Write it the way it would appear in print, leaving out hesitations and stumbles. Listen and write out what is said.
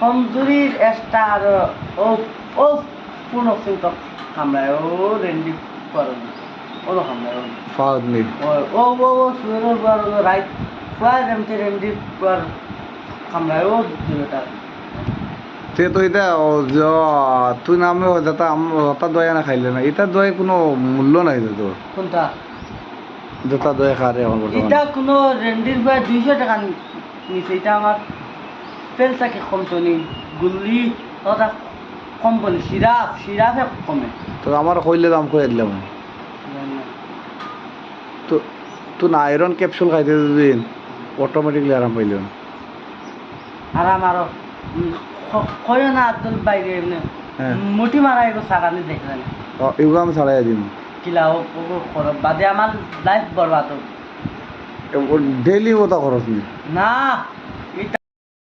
কমজোরির star ও ও পুনঃ চিন্তক কামড়ায় ও Randy করো ও কামড়ায় ফাউদনি ও ও ও সুরের বার রাইট প্রায় রেমতে রেন্ডি বার কামড়ায় ও দুটা তে তো এটা তুই নামে যাতা হতা দয়া না খাইলে না এটা দয়া কোনো মূল্য নাই তো কোনটা যতা দয়া খারে এখন বর্তমানে এটা কোনো রেন্ডির প্রায় 200 টাকা নিচে এটা আমার তেলটাকে কমতো নি গুল্লি ওটা কম বলি সিরাপে কমে তো আমার কইলে দাম কই দিলাম তো তুই না আয়রন ক্যাপসুল খাইতে দিন অটোমেটিকলি আরাম পাইলেন আরাম আরো কয় না আব্দুল বাইরে এমনি হ্যাঁ। মুটি মারা এগো সারানি দেখলেন এগুলো আমি ছাড়াই দিন কিলা ও খরচ বাদে আমার লাইফ বরবাদ হোক। ডেইলি ওটা খরচ নি না